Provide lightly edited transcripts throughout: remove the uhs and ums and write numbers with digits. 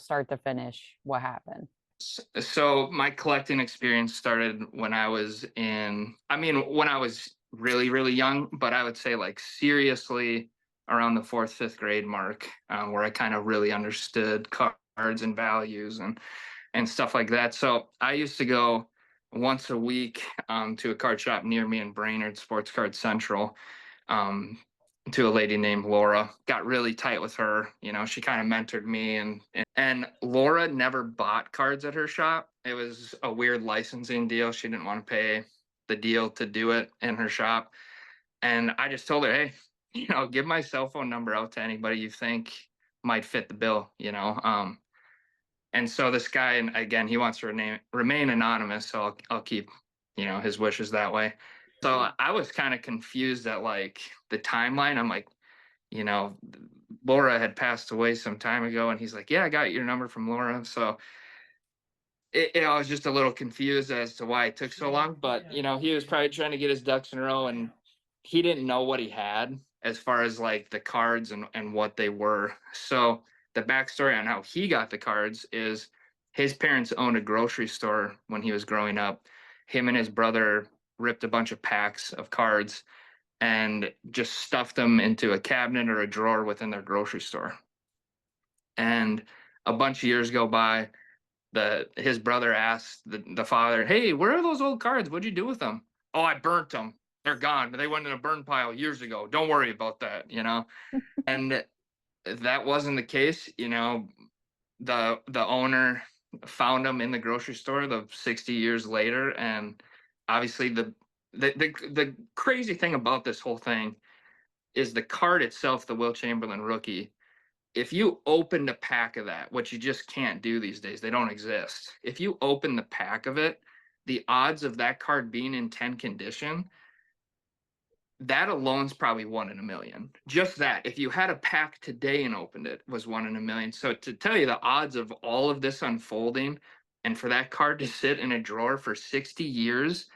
start to finish, what happened? So my collecting experience started when I was when I was really, really young, but I would say like seriously around the fourth, fifth grade mark, where I kind of really understood cards and values and stuff like that. So I used to go once a week to a card shop near me in Brainerd, Sports Card Central, um, to a lady named Laura. Got really tight with her. You know, she kind of mentored me, and Laura never bought cards at her shop. It was a weird licensing deal. She didn't want to pay the deal to do it in her shop. And I just told her, hey, give my cell phone number out to anybody you think might fit the bill, and so this guy, and again, he wants to remain anonymous, so I'll keep, his wishes that way. So I was kind of confused at like the timeline. I'm like, you know, Laura had passed away some time ago, and he's like, yeah, I got your number from Laura. So I was just a little confused as to why it took so long. But he was probably trying to get his ducks in a row, and he didn't know what he had as far as like the cards and what they were. So the backstory on how he got the cards is his parents owned a grocery store when he was growing up. Him and his brother ripped a bunch of packs of cards and just stuffed them into a cabinet or a drawer within their grocery store. And a bunch of years go by, the his brother asked the father, "Hey, where are those old cards? What'd you do with them?" "Oh, I burnt them. They're gone. They went in a burn pile years ago. Don't worry about that." And that wasn't the case. The owner found them in the grocery store 60 years later, and obviously the crazy thing about this whole thing is the card itself, the Will Chamberlain rookie. If you opened a pack of that, which you just can't do these days, they don't exist. If you open the pack of it, the odds of that card being in 10 condition, that alone's probably 1 in a million. Just that. If you had a pack today and opened it, was 1 in a million. So to tell you the odds of all of this unfolding and for that card to sit in a drawer for 60 years,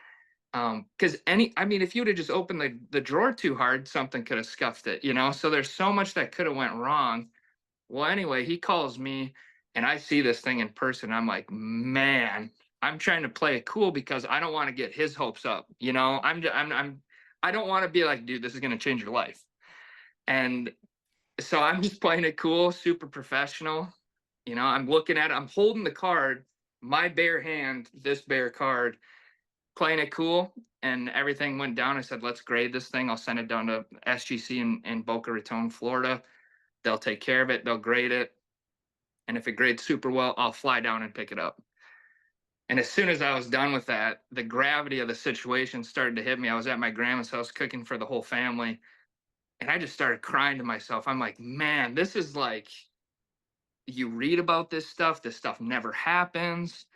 because if you would have just opened the drawer too hard, something could have scuffed it. So there's so much that could have went wrong. Well, anyway, he calls me and I see this thing in person. I'm like, man, I'm trying to play it cool because I don't want to get his hopes up. I don't want to be like, dude, this is going to change your life. And so I'm just playing it cool, super professional. I'm looking at it, I'm holding the card, my bare hand, this bare card, playing it cool. And everything went down. I said, let's grade this thing. I'll send it down to SGC in Boca Raton, Florida. They'll take care of it, they'll grade it. And if it grades super well, I'll fly down and pick it up. And as soon as I was done with that, the gravity of the situation started to hit me. I was at my grandma's house cooking for the whole family. And I just started crying to myself. I'm like, man, this is like, you read about this stuff never happens.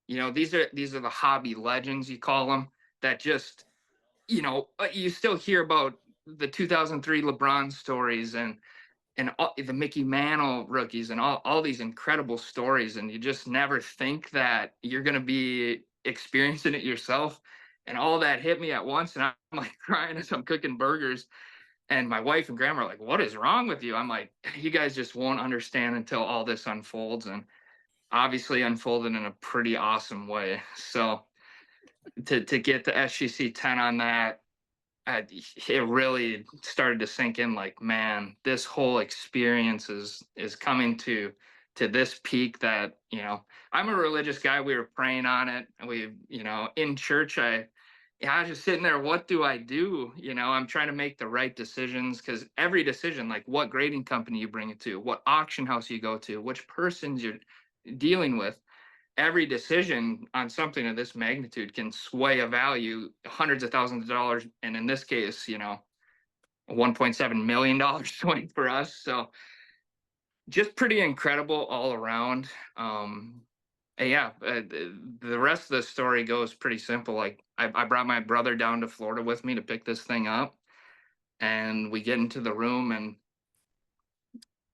These are the hobby legends, you call them, that just, you still hear about the 2003 LeBron stories and all, the Mickey Mantle rookies and all these incredible stories, and you just never think that you're going to be experiencing it yourself. And all that hit me at once, and I'm like crying as I'm cooking burgers. And my wife and grandma are like, "What is wrong with you?" I'm like, "You guys just won't understand until all this unfolds," and obviously unfolded in a pretty awesome way. So to get the SGC 10 on that, it really started to sink in like, man, this whole experience is coming to this peak that, I'm a religious guy. We were praying on it, and in church, I was just sitting there, what do I do? I'm trying to make the right decisions, because every decision, like what grading company you bring it to, what auction house you go to, which persons you're dealing with, every decision on something of this magnitude can sway a value hundreds of thousands of dollars, and in this case, $1.7 million swing for us. So just pretty incredible all around. And yeah, the rest of the story goes pretty simple. Like I brought my brother down to Florida with me to pick this thing up, and we get into the room, and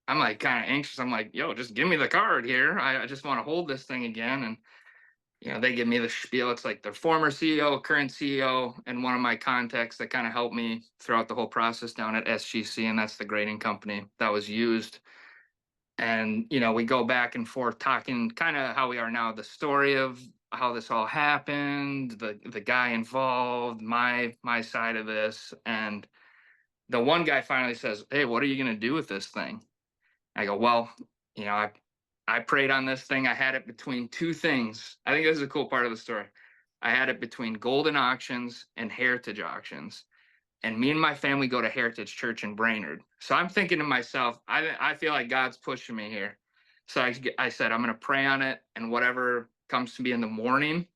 I'm like kind of anxious. I'm like, yo, just give me the card here. I just want to hold this thing again. And they give me the spiel. It's like their former CEO, current CEO, and one of my contacts that kind of helped me throughout the whole process down at SGC, and that's the grading company that was used. And we go back and forth talking kind of how we are now, the story of how this all happened, the guy involved, my side of this. And the one guy finally says, "Hey, what are you going to do with this thing?" I go, "Well, I prayed on this thing. I had it between two things. I think this is a cool part of the story. I had it between Golden Auctions and Heritage Auctions, and me and my family go to Heritage Church in Brainerd. So I'm thinking to myself, I feel like God's pushing me here. So I said, I'm going to pray on it, and whatever comes to me in the morning,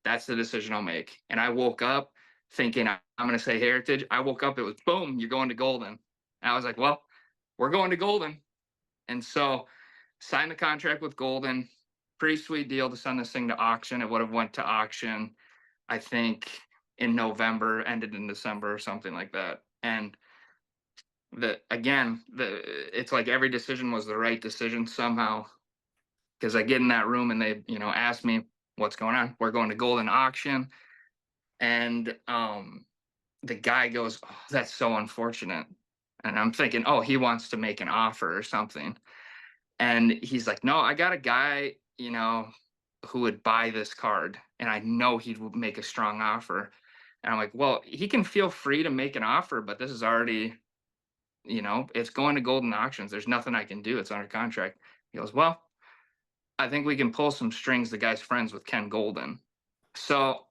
that's the decision I'll make." And I woke up thinking, I'm going to say Heritage. I woke up, it was boom, you're going to Golden. And I was like, well, we're going to Golden. And so signed the contract with Golden. Pretty sweet deal to send this thing to auction. It would have went to auction, I think, in November, ended in December or something like that. And it's like every decision was the right decision somehow. Because I get in that room and they, ask me what's going on. We're going to Golden auction. And the guy goes, "Oh, that's so unfortunate." And I'm thinking, oh, he wants to make an offer or something. And he's like, "No, I got a guy, who would buy this card, and I know he'd make a strong offer." And I'm like, "Well, he can feel free to make an offer, but this is already, it's going to Golden Auctions. There's nothing I can do. It's under contract." He goes, "Well, I think we can pull some strings. The guy's friends with Ken Golden." So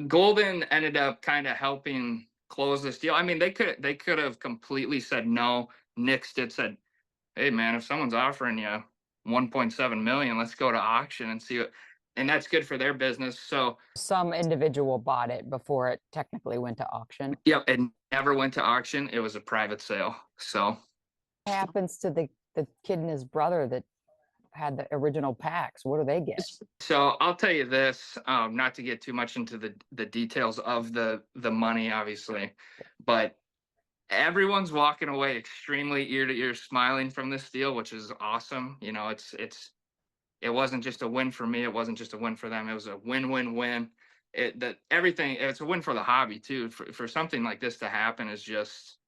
Golden ended up kind of helping close this deal. I mean, they could have completely said no. Nick's did said, "Hey man, if someone's offering you 1.7 million, let's go to auction and see what," and that's good for their business. So Some individual bought it before it technically went to auction. yeah, it never went to auction. It was a private sale. So What happens to the kid and his brother that had the original packs? What do they get? so I'll tell you this, not to get too much into the details of the money, obviously, but everyone's walking away extremely ear to ear smiling from this deal, which is awesome. It wasn't just a win for me. It wasn't just a win for them. It was a win-win-win. Everything. It's a win for the hobby too. For something like this to happen is just,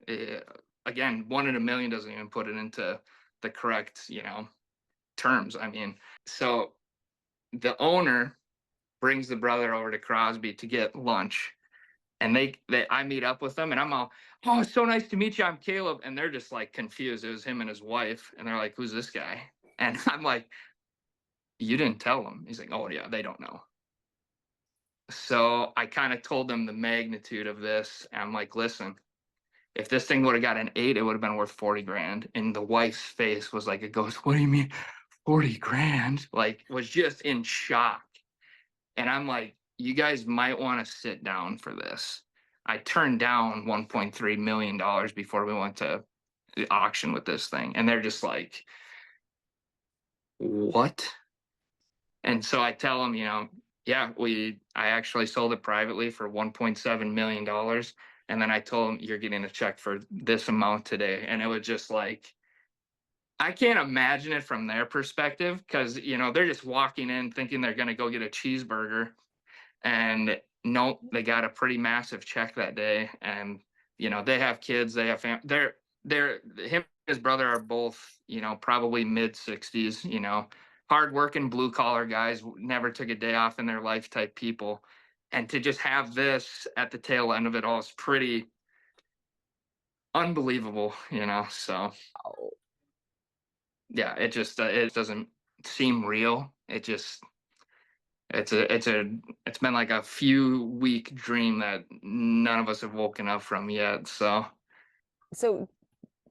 uh, again, one in a million doesn't even put it into the correct, terms. I mean, so the owner brings the brother over to Crosby to get lunch, and I meet up with them, and I'm all, "Oh, it's so nice to meet you. I'm Caleb," and they're just like confused. It was him and his wife, and they're like, "Who's this guy?" And I'm like, "You didn't tell them." He's like, "Oh yeah, they don't know." So I kind of told them the magnitude of this. And I'm like, "Listen, if this thing would have got an 8, it would have been worth 40 grand." And the wife's face was like, it goes, "What do you mean 40 grand?" Like, was just in shock. And I'm like, "You guys might want to sit down for this." I turned down $1.3 million before we went to the auction with this thing. And they're just like, "What?" And so I tell them, yeah, I actually sold it privately for $1.7 million. And then I told them, "You're getting a check for this amount today." And it was just like, I can't imagine it from their perspective because, they're just walking in thinking they're going to go get a cheeseburger. And no, they got a pretty massive check that day. And, they have kids, they have him and his brother are both, probably mid 60s, hardworking blue collar guys, never took a day off in their life type people. And to just have this at the tail end of it all is pretty unbelievable, So Oh, yeah, it doesn't seem real. It's been like a few week dream that none of us have woken up from yet. So so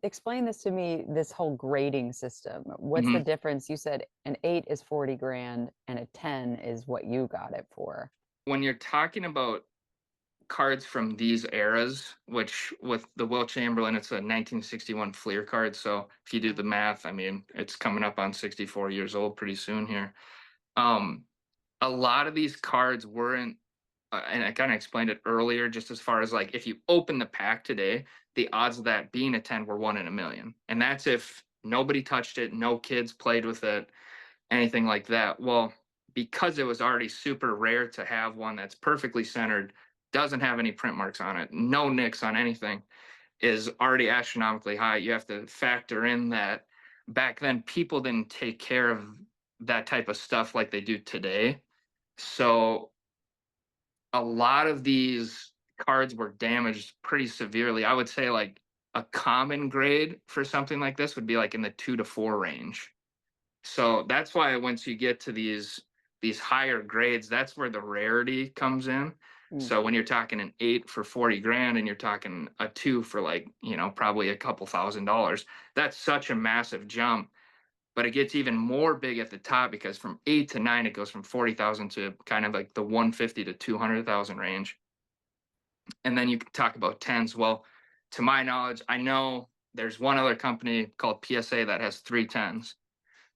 explain this to me, this whole grading system. What's the mhm. difference? You said an 8 is 40 grand and a 10 is what you got it for. When you're talking about cards from these eras, which with the Will Chamberlain, it's a 1961 Fleer card. So if you do the math, I mean, it's coming up on 64 years old pretty soon here. Um, a lot of these cards weren't, and I kind of explained it earlier, just as far as like if you open the pack today, the odds of that being a 10 were 1 in a million. And that's if nobody touched it, no kids played with it, anything like that. Well, because it was already super rare to have one that's perfectly centered, doesn't have any print marks on it, no nicks on anything, is already astronomically high. You have to factor in that back then people didn't take care of that type of stuff like they do today. So a lot of these cards were damaged pretty severely. I would say like a common grade for something like this would be like in the 2 to 4 range. So that's why once you get to these higher grades, that's where the rarity comes in. Mm. So when you're talking an 8 for 40 grand and you're talking a 2 for like, probably a couple $1,000, that's such a massive jump. But it gets even more big at the top because from 8 to 9, it goes from 40,000 to kind of like the 150 to 200,000 range. And then you can talk about tens. Well, to my knowledge, I know there's one other company called PSA that has three tens.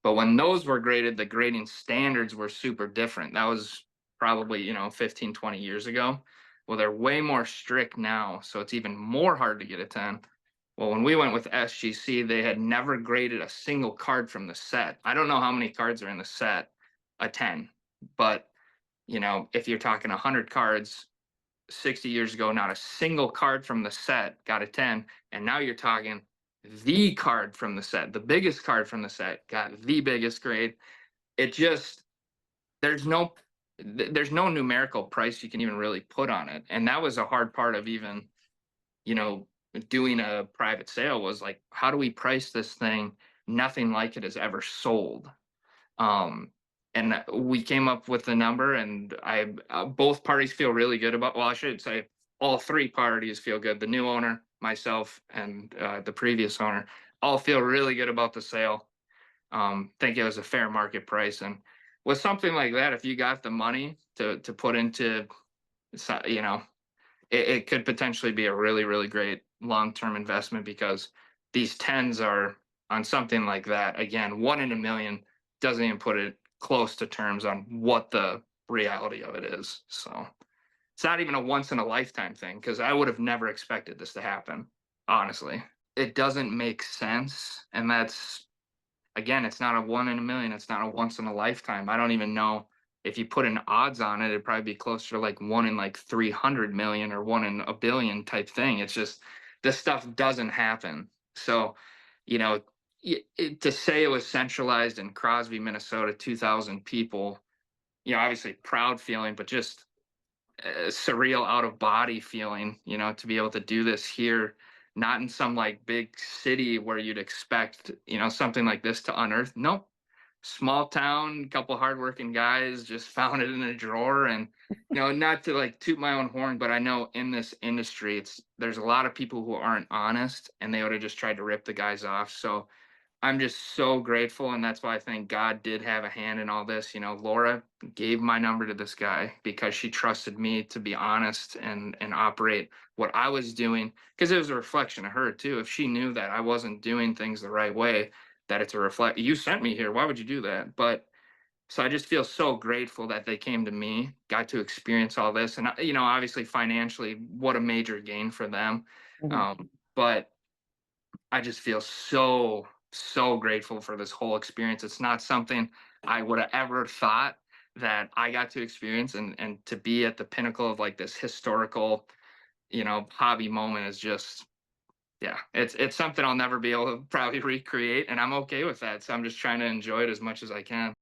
But when those were graded, the grading standards were super different. That was probably, 15, 20 years ago. Well, they're way more strict now. So it's even more hard to get a 10. Well, when we went with SGC, they had never graded a single card from the set. I don't know how many cards are in the set, a 10. But, if you're talking 100 cards, 60 years ago, not a single card from the set got a 10. And now you're talking the card from the set, the biggest card from the set got the biggest grade. It just, there's no, there's no numerical price you can even really put on it. And that was a hard part of even, you know, doing a private sale was like, how do we price this thing? Nothing like it has ever sold. Um, and we came up with the number, and both parties feel really good about. Well, I should say all three parties feel good. The new owner, myself, and the previous owner all feel really good about the sale. Think it was a fair market price, and with something like that, if you got the money to put into, you know, it could potentially be a really really great long term investment because these tens are on something like that. Again, 1 in a million doesn't even put it close to terms on what the reality of it is. So it's not even a once in a lifetime thing because I would have never expected this to happen. Honestly, it doesn't make sense, and that's, again, it's not a 1 in a million. It's not a once in a lifetime. I don't even know if you put an odds on it, it'd probably be closer to like one in like 300 million or one in a billion type thing. It's just this stuff doesn't happen. So, you know, to say it was centralized in Crosby, Minnesota, 2,000 people, obviously proud feeling, but just surreal out of body feeling, to be able to do this here, not in some like big city where you'd expect, something like this to unearth. Nope. Small town, couple hardworking guys just found it in a drawer. And, not to like toot my own horn, but I know in this industry, there's a lot of people who aren't honest and they would have just tried to rip the guys off. So I'm just so grateful, and that's why I think God did have a hand in all this. Laura gave my number to this guy because she trusted me to be honest and operate what I was doing, because it was a reflection of her too. If she knew that I wasn't doing things the right way, that it's a reflect. You sent me here. Why would you do that? But so I just feel so grateful that they came to me, got to experience all this, and obviously financially, what a major gain for them. Mhm. But I just feel so, so grateful for this whole experience. It's not something I would have ever thought that I got to experience, and to be at the pinnacle of like this historical, hobby moment is just, yeah, it's something I'll never be able to probably recreate, and I'm okay with that. So I'm just trying to enjoy it as much as I can.